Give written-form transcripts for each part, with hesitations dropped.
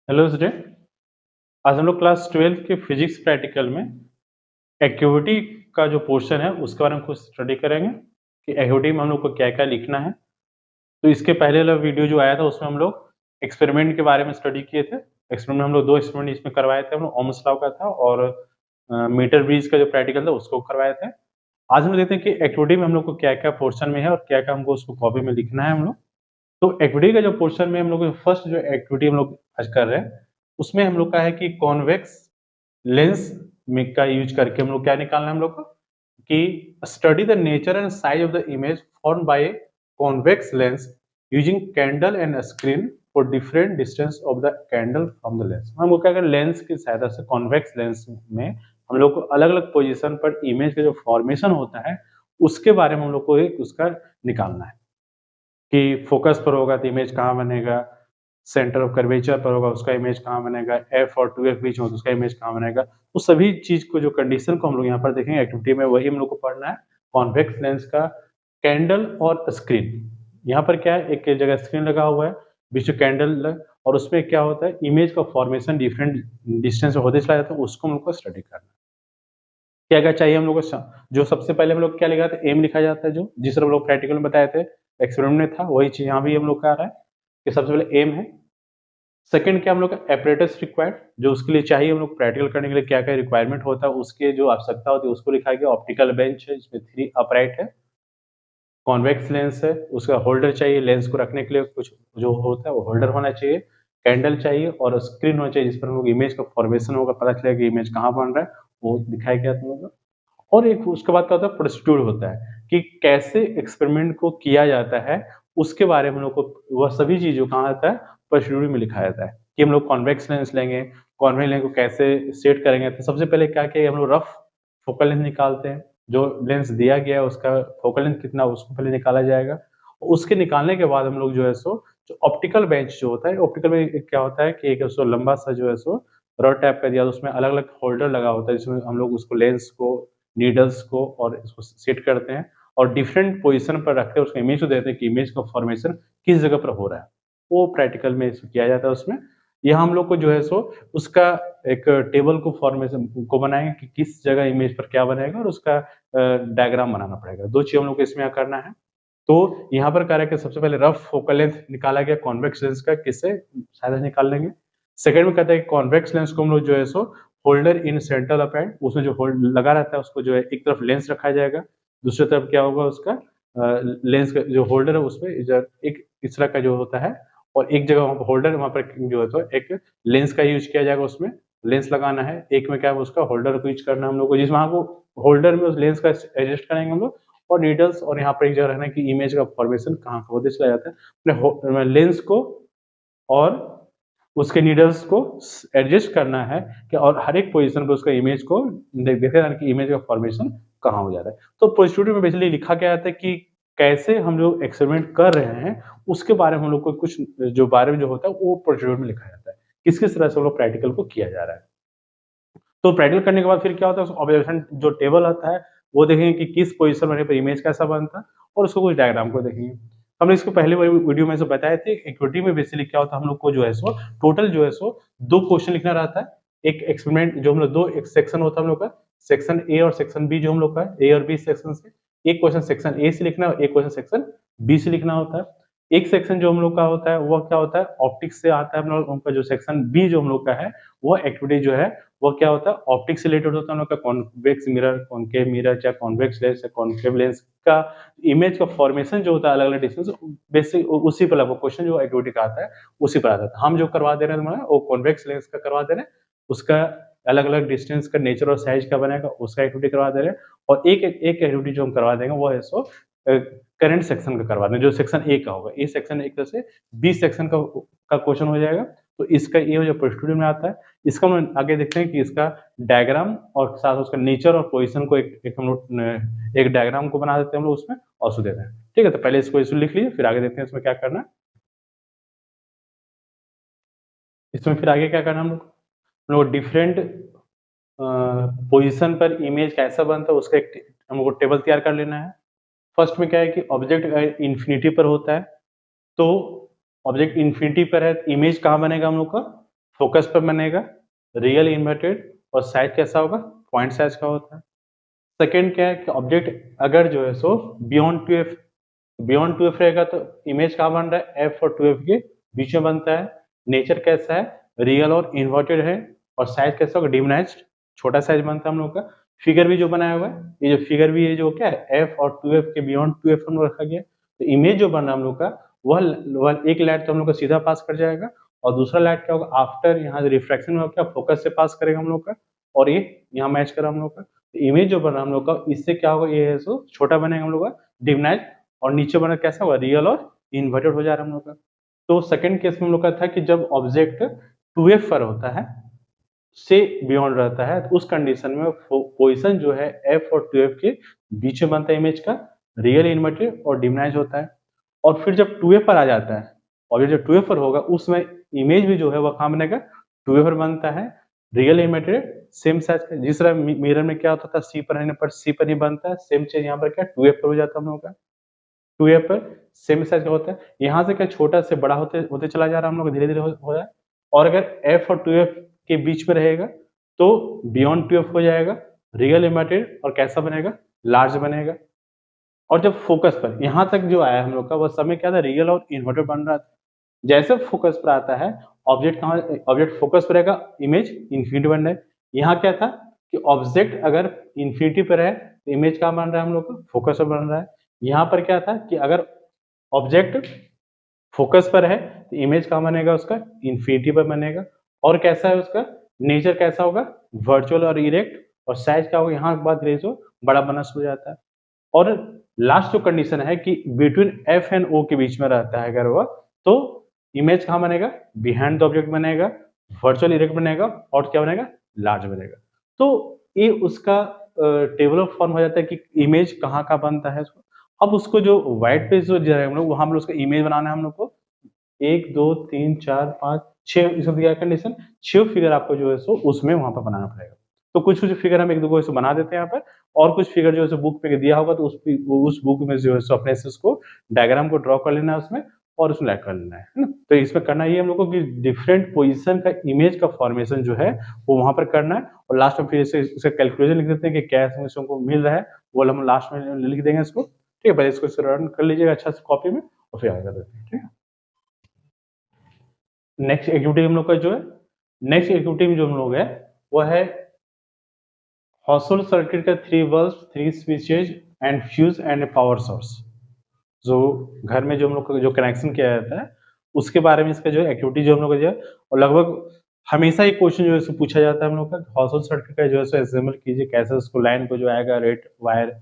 Hello student. आज हम लोग क्लास 12 के फिजिक्स प्रैक्टिकल में एक्टिविटी का जो पोर्शन है उसके बारे में कुछ स्टडी करेंगे कि एक्टिविटी में हम लोग को क्या क्या लिखना है। तो इसके पहले वाला वीडियो जो आया था उसमें हम लोग एक्सपेरिमेंट के बारे में स्टडी किए थे। एक्सपेरिमेंट हम लोग दो एक्सपेरिमेंट इसमें करवाए थे, हम लोग ओम्स लॉ का था और मीटर ब्रिज का जो प्रैक्टिकल था उसको करवाए थे। आज हम देखते हैं कि एक्टिविटी में हम लोग को क्या क्या पोर्शन में है और क्या क्या हमको उसको कॉपी में लिखना है हम लोग। तो एक्टिविटी का जो पोर्शन में हम लोग फर्स्ट जो एक्टिविटी हम लोग आज कर रहे हैं उसमें हम लोग का है कि कॉन्वेक्स लेंस में का यूज करके हम लोग क्या निकालना है हम लोग को कि study the nature and size of the image form by convex lens using candle and screen for different distance of the candle from the lens. हम लोग क्या करें, लेंस की सहायता से कॉन्वेक्स लेंस में हम लोग को अलग अलग पोजीशन पर इमेज का जो फॉर्मेशन होता है उसके बारे में हम लोग को एक उसका निकालना है कि फोकस पर होगा तो इमेज कहाँ बनेगा, सेंटर ऑफ कर्वेचर पर होगा उसका इमेज कहाँ बनेगा, एफ और 2f बीच में तो उसका इमेज कहाँ बनेगा। तो सभी चीज को जो कंडीशन को हम लोग यहाँ पर देखेंगे एक्टिविटी में, वही हम लोग को पढ़ना है। कॉन्वेक्स लेंस का कैंडल और स्क्रीन, यहाँ पर क्या है, एक जगह स्क्रीन लगा हुआ है, बीच में कैंडल, और उसमें क्या होता है इमेज का फॉर्मेशन डिफरेंट डिस्टेंस होते चला जाता है, उसको हम लोग को स्टडी करना है। क्या क्या चाहिए हम लोग को, जो सबसे पहले हम लोग क्या लिखा था, एम लिखा जाता है, जो जिस तरह हम लोग प्रैक्टिकल में बताए थे, एक्सपेरिमेंट में था, वही चीज यहाँ भी हम लोग का आ रहा है कि सबसे पहले एम है। सेकंड क्या हम लोग का एपरेटस रिक्वायर्ड, जो उसके लिए चाहिए हम लोग प्रैक्टिकल करने के लिए क्या क्या रिक्वायरमेंट होता है उसके जो आवश्यकता होती है उसको लिखा गया। ऑप्टिकल बेंच है जिसमें 3 अपराइट है, कॉन्वेक्स लेंस है, उसका होल्डर चाहिए, लेंस को रखने के लिए कुछ जो होता है वो होल्डर होना चाहिए, कैंडल चाहिए और स्क्रीन होना चाहिए जिस पर हम लोग इमेज का फॉर्मेशन होगा, पता चलेगा कि इमेज कहाँ बन रहा है, वो दिखाया गया था हम लोग। और एक उसके बाद क्या होता है, प्रोसीड्यूर होता है कि कैसे एक्सपेरिमेंट को किया जाता है, उसके बारे में हम लोग को वह सभी चीजों कहाँ आता है, प्रोसीड्यूर में लिखा जाता है कि हम लोग कॉन्वेक्स लेंस लेंगे, कॉन्वेक्स लेंस को कैसे सेट करेंगे। तो सबसे पहले क्या किया, हम लोग रफ फोकल लेंथ निकालते हैं, जो लेंस दिया गया है उसका फोकल लेंथ कितना उसको पहले निकाला जाएगा। उसके निकालने के बाद हम लोग जो है सो जो ऑप्टिकल बेंच जो होता है, ऑप्टिकल में क्या होता है कि एक सो लंबा सा जो है सो रॉड टाइप का दिया, उसमें अलग अलग होल्डर लगा होता है जिसमें हम लोग उसको लेंस को, नीडल्स को और इसको सेट करते हैं और डिफरेंट पोजीशन पर रख के उसको इमेज को देते हैं कि इमेज का फॉर्मेशन किस जगह पर हो रहा है। वो प्रैक्टिकल में इसको किया जाता है। उसमें यहाँ हम लोग को जो है सो उसका एक टेबल को फॉर्मेशन को बनाएंगे कि किस जगह इमेज पर क्या बनेगा और उसका डायग्राम बनाना पड़ेगा। दो चीज हम लोग को इसमें करना है। तो यहाँ पर कार्य के सबसे पहले रफ फोकल लेंथ निकाला गया कॉन्वेक्स लेंस का, किससे शायद निकाल लेंगे। सेकंड में कहता है कि कॉन्वेक्स लेंस को हम लोग जो है सो होल्डर इन सेंट्रल अपैरेंट, उसमें जो होल्ड लगा रहता है उसको जो है एक तरफ लेंस रखा जाएगा, दूसरी तरफ क्या होगा उसका लेंस का जो होल्डर है उसमें इधर एक इस तरह का जो होता है, और एक जगह होल्डर वहां पर जो है तो एक लेंस का यूज किया जाएगा, उसमें लेंस लगाना है। एक में क्या है उसका होल्डर को यूज करना है हम लोग को, जिस वहां को होल्डर में उस लेंस का एडजस्ट करेंगे हम लोग, और नीडल्स, और यहाँ पर एक जगह रहना है कि इमेज का फॉर्मेशन कहाँ होते चला जाता है, अपने लेंस को और उसके नीडल्स को एडजस्ट करना है कि और हर एक पोजीशन पे उसका इमेज को देखे जाना कि इमेज का फॉर्मेशन कहाँ हो जा रहा है। तो प्रोसीड्यूर में बेसिकली लिखा गया था कि कैसे हम लोग एक्सपेरिमेंट कर रहे हैं उसके बारे में हम लोग को कुछ जो बारे में जो होता है वो प्रोसीड्यूर में लिखा जाता है, किस किस तरह से हम लोग प्रैक्टिकल को किया जा रहा है। तो प्रैक्टिकल करने के बाद फिर क्या होता है, ऑब्जर्वेशन जो टेबल आता है वो देखेंगे कि किस पोजीशन रहने पर इमेज कैसा बनता है, और उसको कुछ डायग्राम को देखेंगे। हमने इसको पहले वीडियो में से बताए थे, एक्टिविटी में बेसिकली क्या होता है, हम लोग को जो है सो टोटल जो है सो 2 क्वेश्चन लिखना रहता है। एक एक्सपेरिमेंट जो हम लोग दो एक सेक्शन होता है हम लोग का, सेक्शन ए और सेक्शन बी, जो हम लोग का है ए और बी सेक्शन से, एक क्वेश्चन सेक्शन ए से लिखना है, एक क्वेश्चन सेक्शन बी से लिखना होता है। एक सेक्शन जो हम लोग का होता है वह क्या होता है, ऑप्टिक्स से आता है हम लोग, उनका जो सेक्शन बी जो हम लोग का है वो एक्टिविटी जो है वो क्या होता है, ऑप्टिक्स से रिलेटेड होता है हम लोग का, कॉन्वेक्स मिरर, कॉनकेव मिरर, चाहे कॉन्वेक्स लेंस या कॉनकेव लेंस का इमेज का फॉर्मेशन जो होता है अलग अलग डिस्टेंस, बेसिक उसी पर लगभग क्वेश्चन जो एक्टिविटी का आता है उसी पर आता है। हम जो करवा दे रहे हैं वो कॉन्वेक्स लेंस का करवा दे रहे हैं, उसका अलग अलग डिस्टेंस का नेचर और साइज का बनेगा उसका एक्टिविटी करवा दे रहे हैं। और एक एक्टिविटी जो हम करवा देंगे वो है सो करंट सेक्शन का करवा दें, जो सेक्शन ए का होगा। ए सेक्शन एक तरह से बी सेक्शन का क्वेश्चन हो जाएगा। तो इसका ये जो प्रोसीड्यूर में आता है, इसका हम आगे देखते हैं कि इसका डायग्राम और साथ उसका नेचर और पोजीशन को एक हम लोग एक डायग्राम को बना देते हैं हम लोग उसमें और उसको देते हैं। ठीक है, तो पहले इसको लिख लीजिए, फिर आगे देखते हैं इसमें क्या करना है। इसमें फिर आगे क्या करना है, हम लोग डिफरेंट पोजीशन पर इमेज कैसा बनता है उसका एक हम लोग को टेबल तैयार कर लेना है। फर्स्ट में क्या है कि ऑब्जेक्ट इन्फिनिटी पर होता है, तो ऑब्जेक्ट इन्फिनिटी पर है, इमेज कहाँ बनेगा हम लोग का, फोकस पर बनेगा, रियल इन्वर्टेड, और साइज कैसा होगा, पॉइंट साइज का होता है। सेकेंड क्या है कि ऑब्जेक्ट अगर जो है सो बियॉन्ड 2f रहेगा तो इमेज कहाँ बन रहा है, f और 2f के बीच में बनता है। नेचर कैसा है, रियल और इन्वर्टेड है, और साइज कैसा होगा, डिमिनाइज्ड, छोटा साइज बनता है हम लोग का। फिगर भी जो बनाया हुआ है, ये जो फिगर भी है जो क्या है, f और 2f के बियॉन्ड 2f हम लोग रखा गया। तो इमेज जो बन रहा है हम लोग का, वह एक लाइट तो हम लोग का सीधा पास कर जाएगा, और दूसरा लाइट क्या होगा, आफ्टर यहाँ रिफ्रैक्शन में क्या फोकस से पास करेगा हम लोग का, और ये यहाँ मैच करा हम लोग का। इमेज जो बना हम लोग का, इससे क्या होगा, ये है सो छोटा बनेगा हम लोग का, डिमिनाइज, और नीचे बना कैसा हुआ, रियल और इन्वर्टेड हो जा रहा है हम लोग का। तो सेकंड केस में हम लोग का था कि जब ऑब्जेक्ट 2f पर होता है, से बियॉन्ड रहता है, तो उस कंडीशन में पोजीशन जो है f और 2f के बीच में बनता है इमेज का, रियल इन्वर्टेड और डिमिनाइज होता है। और फिर जब 2f पर आ जाता है, और ये जब 2f पर होगा उसमें इमेज भी जो है वह कहाँ बनेगा, 2f पर बनता है, रियल इमेटेड सेम साइज का। जिस तरह मिरर में क्या होता था, सी पर रहने पर सी पर नहीं बनता है, सेम चीज यहाँ पर क्या 2f पर हो जाता है हम लोग का। 2f पर सेम साइज का होता है, यहाँ से क्या छोटा से बड़ा होते होते चला जा रहा है हम लोग, धीरे धीरे हो रहा है। और अगर f और 2f के बीच में रहेगा तो बियॉन्ड 2f हो जाएगा, रियल इमेटेड, और कैसा बनेगा, लार्ज बनेगा। और जब फोकस पर यहाँ तक जो आया हम लोग का, वह समय क्या था, रियल और इन्वर्टेड बन रहा था। जैसे फोकस पर आता है, ऑब्जेक्ट फोकस पर रहेगा, इमेज इन्फिनिटी बन रहा है। यहाँ क्या था कि ऑब्जेक्ट अगर इन्फिनिटी पर है तो इमेज कहाँ बन रहा है हम लोग का, फोकस पर बन रहा है। यहाँ पर क्या था कि अगर ऑब्जेक्ट फोकस पर है तो इमेज कहाँ बनेगा उसका, इन्फिनिटी पर बनेगा। और कैसा है उसका नेचर, कैसा होगा, वर्चुअल और इरेक्ट, और साइज क्या होगा, यहाँ के बाद रेजो बड़ा बनना शुरू हो जाता है। और लास्ट जो कंडीशन है कि बिटवीन एफ एंड ओ के बीच में रहता है अगर वह, तो इमेज कहाँ बनेगा, बिहाइंड द ऑब्जेक्ट बनेगा, वर्चुअल इरेक्ट बनेगा, और क्या बनेगा, लार्ज बनेगा। तो ये उसका टेबल ऑफ फॉर्म हो जाता है कि इमेज कहाँ का बनता है। अब उसको जो व्हाइट पेज जो है हम लोग, वहां हम लोग उसका इमेज बनाना है हम लोग को। 1 2 3 4 5 6 इसमें दिया कंडीशन, 6 फिगर आपको जो है सो उसमें वहां पर बनाना पड़ेगा। तो कुछ कुछ फिगर हम एक दो को ऐसे बना देते हैं यहाँ पर, और कुछ फिगर जो है बुक पे दिया होगा तो उस बुक में जो है सो अपने से उसको डायग्राम को ड्रॉ कर लेना है उसमें, और उसमें ऐड कर लेना है ना। तो इसमें करना ये हम लोग को कि डिफरेंट पोजीशन का इमेज का फॉर्मेशन जो है वो वहां पर करना है, और लास्ट में फिर इसका कैलकुलेशन लिख देते हैं कि क्या इसमें हमको मिल रहा है, वो हम लास्ट में लिख देंगे इसको। ठीक है, पहले इसको रन कर लीजिएगा अच्छा से कॉपी में, और फिर आगे कर देते हैं। ठीक है, नेक्स्ट एक्टिविटी हम लोग का जो है, नेक्स्ट एक्टिविटी में जो हम लोग है वो है हाउसहोल्ड सर्किट का 3 bulb, 3 switches and fuse and power source. जो घर में जो हम लोग का जो कनेक्शन किया जाता है उसके बारे में इसका जो एक्टिविटी जो हम लोग का जो है, और लगभग हमेशा एक क्वेश्चन जो है पूछा जाता है हम लोग का, हाउसहोल्ड सर्किट का जो है असेंबल कीजिए, कैसे उसको लाइन को जो आएगा रेड वायर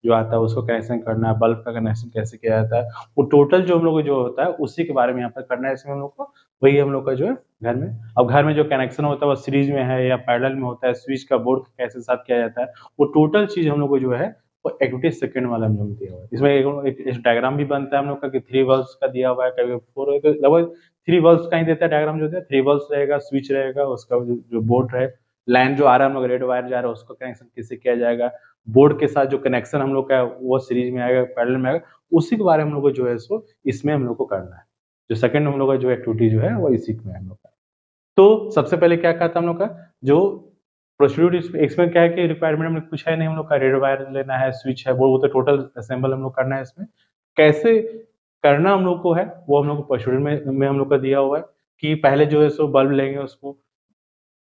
जो आता है उसको कनेक्शन करना है, बल्ब का कनेक्शन कैसे किया जाता है, वो टोटल जो हम लोग को जो होता है उसी के बारे में यहाँ पर करना है इसमें हम लोग को। वही हम लोग का जो है घर में, अब घर में जो कनेक्शन होता है वो सीरीज में है या पैरेलल में होता है, स्विच का बोर्ड कैसे साथ किया जाता है, वो टोटल चीज हम लोग को जो है वो एक्टिविटी सेकंड वाला हम लोग दिया हुआ है। इसमें एक डायग्राम भी बनता है हम लोग का कि 3 बल्ब्स का दिया हुआ है, कभी 4 है, तो लगभग 3 बल्ब्स का ही देता है डायग्राम, जो है 3 बल्ब्स रहेगा, स्विच रहेगा, उसका जो बोर्ड है, लाइन जो आ रहा है हम लोग रेड वायर जा रहा है उसका कनेक्शन कैसे किया जाएगा, बोर्ड के साथ जो कनेक्शन हम लोग का है वो सीरीज में आएगा, पैरेलल में आएगा, उसी के बारे में हम लोग को जो है सो इसमें हम लोग को करना है। जो सेकंड हम लोग का जो एक्टिविटी जो है वो इसी में हम लोग का। तो सबसे पहले क्या कहा था हम लोग का, जो प्रोसीड्यूर इसमें क्या है कि रिक्वायरमेंट में कुछ है नहीं, हम लोग का रेड वायर लेना है, स्विच है, वो तो टोटल असेंबल हम लोग करना है। इसमें कैसे करना हम लोग को है वो हम लोग को प्रोसीड्यूर में हम लोग का दिया हुआ है कि पहले जो है सो बल्ब लेंगे, उसको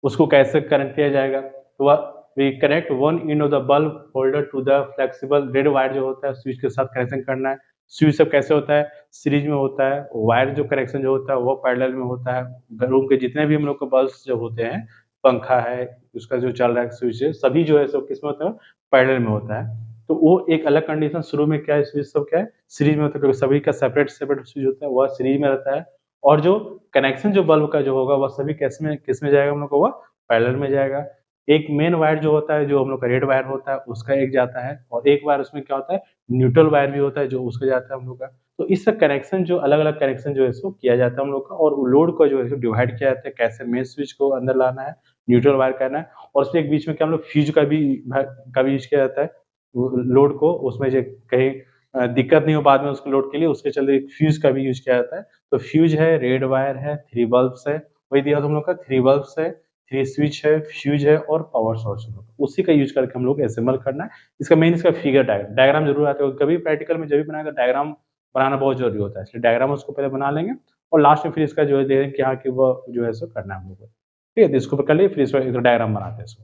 उसको कैसे कनेक्ट किया जाएगा। तो we connect one end of the bulb holder to the flexible red wire जो होता है स्विच के साथ कनेक्शन करना है। स्विच सब कैसे होता है, सीरीज में होता है, वायर जो कनेक्शन जो होता है वो पैरेलल में होता है। रूम के जितने भी हम लोग के बल्ब जो होते हैं, पंखा है, उसका जो चल रहा है स्विच है, सभी जो है सब किसमें होता है, पैरेलल में होता है। तो वो एक अलग कंडीशन शुरू में क्या है, स्विच सब क्या है, सीरीज में होता है, क्योंकि सभी का सेपरेट सेपरेट स्विच होता है, वह सीरीज में रहता है। और जो कनेक्शन जो बल्ब का जो होगा वह सभी किस में जाएगा हम लोग को, वह पैरेलल में जाएगा। एक मेन वायर जो होता है, जो हम लोग का रेड वायर होता है, उसका एक जाता है, और एक वायर उसमें क्या होता है, न्यूट्रल वायर भी होता है जो उसका जाता है हम लोग का। तो इसका कनेक्शन जो अलग अलग कनेक्शन जो है इसको किया जाता है हम लोग का, और लोड को जो है डिवाइड किया जाता है, कैसे मेन स्विच को अंदर लाना है, न्यूट्रल वायर करना है, और उसमें एक बीच में क्या हम लोग फ्यूज का भी यूज किया जाता है लोड को, उसमें जो कहीं दिक्कत नहीं हो बाद में उसको लोड के लिए, उसके चलते फ्यूज का भी यूज किया जाता है। तो फ्यूज है, रेड वायर है, 3 बल्ब्स है, वही दिया था हम लोग का 3 बल्ब्स है, 3 स्विच है, फ्यूज है और पावर सोर्स है, उसी का यूज करके हम लोग असेंबल करना है। इसका मेन इसका फिगर डायग्राम जरूर आता है, कभी प्रैक्टिकल में जब भी बनाएगा डायग्राम बनाना बहुत जरूरी होता है, इसलिए डायग्राम उसको पहले बना लेंगे और लास्ट में फिर इसका जो है देखेंगे कि हाँ कि वो जो है सो करना है हम लोग को। ठीक है, तो इसको कर लिए, फिर इसको डायग्राम बनाते हैं इसको।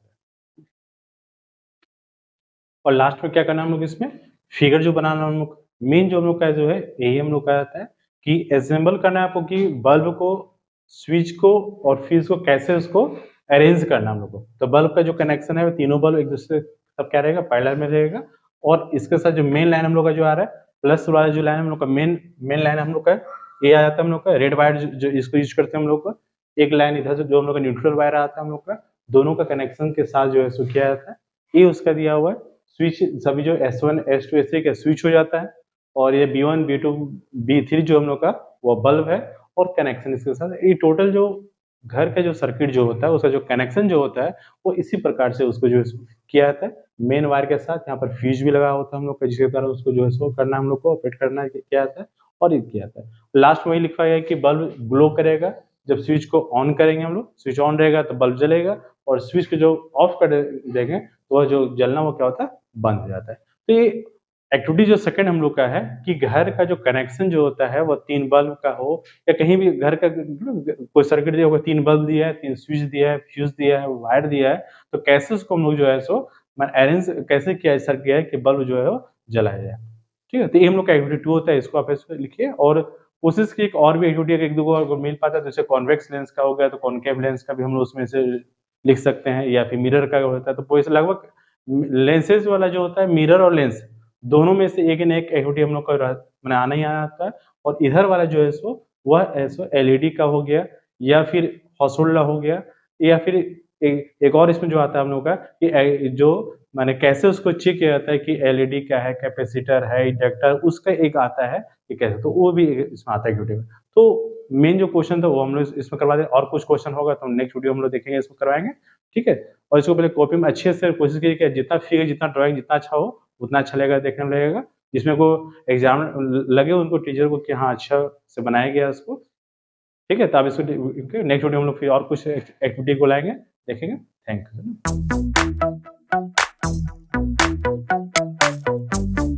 और लास्ट में क्या करना है हम लोग इसमें फिगर जो बनाना है हम लोग, मेन जो हम लोग का जो है यही हम लोग का रहता है कि असेंबल करना है आपको कि बल्ब को, स्विच को और फ्यूज को कैसे उसको अरेंज करना है हम लोग को। तो बल्ब का जो कनेक्शन है वो तीनों बल्ब एक दूसरे सब क्या रहेगा, पैरेलल में रहेगा। और इसके साथ जो मेन लाइन हम लोग का जो आ रहा है, प्लस वाला जो लाइन हम लोग का मेन लाइन हम लोग का ये आ जाता है हम लोग का रेड वायर, जो इसको यूज करते हैं हम लोग का। एक लाइन इधर से जो हम लोग का न्यूट्रल वायर आता है हम लोग का, दोनों का कनेक्शन के साथ जो है सो किया जाता है। ये उसका दिया हुआ है स्विच, सभी जो S1 S2 S3 का स्विच हो जाता है। और ये B1 B2 B3 जो हम लोग का वो बल्ब है और कनेक्शन इसके साथ। ये टोटल जो घर का जो सर्किट जो होता है उसका जो कनेक्शन जो होता है वो इसी प्रकार से उसको जो है किया जाता है। मेन वायर के साथ यहाँ पर फ्यूज भी लगा होता है हम लोग का, जिसके द्वारा उसको जो है सो करना हम लोग को ऑपरेट करना किया जाता है और ये किया जाता है। लास्ट में वही लिखा गया है कि बल्ब ग्लो करेगा जब स्विच को ऑन करेंगे हम लोग, स्विच ऑन रहेगा तो बल्ब जलेगा और स्विच को जो ऑफ कर देंगे तो वह जो जलना वो क्या होता है, बंद हो जाता है। तो ये एक्टिविटी जो सेकंड हम लोग का है कि घर का जो कनेक्शन जो होता है वो 3 बल्ब का हो या कहीं भी घर का कोई सर्किट दिया होगा, 3 बल्ब दिया है, 3 स्विच दिया है, फ्यूज दिया है, वायर दिया है, तो कैसे उसको हम लोग जो है सो अरेंज कैसे किया सर किया है कि बल्ब जो है वो जलाया जाए। ठीक है, तो ये हम लोग का एक्टिविटी 2 होता है, इसको आप इसमें लिखिए। और कोशिश की एक और भी एक्टिविटी एक दो को मिल पाता है, जैसे कॉन्वेक्स लेंस का हो गया तो कॉनकेव लेंस का भी हम लोग उसमें से लिख सकते हैं, या फिर मिरर का होता है। तो कोई लगभग लेंसेज वाला जो होता है, मिरर और लेंस दोनों में से एक न एक एक्टिविटी हम लोग को मैंने आना ही आना आता है। और इधर वाला जो है सो वह ऐसो एलईडी का हो गया या फिर हॉसोल्डा हो गया, या फिर एक और इसमें जो आता है हम लोग का कि जो माने कैसे उसको चेक किया जाता है कि एलईडी क्या है, कैपेसिटर है, इंडक्टर, उसका एक आता है कि कैसे, तो वो भी इसमें आता है एक्टिविटी में। तो मेन जो क्वेश्चन था वो हम लोग इसमें करवा दें, और कुछ क्वेश्चन होगा तो नेक्स्ट वीडियो हम लोग देखेंगे, इसको करवाएंगे। ठीक है, और इसको पहले कॉपी में अच्छे से कोशिश कीजिए कि जितना फिगर, जितना ड्राइंग जितना अच्छा हो उतना अच्छा लगेगा, देखने में लगेगा, जिसमें को एग्जाम लगे उनको टीचर को कि हाँ अच्छा से बनाया गया इसको। ठीक है, तो आप इसको नेक्स्ट वीडियो हम लोग फिर और कुछ एक्टिविटी को लाएंगे, देखेंगे। Thank you.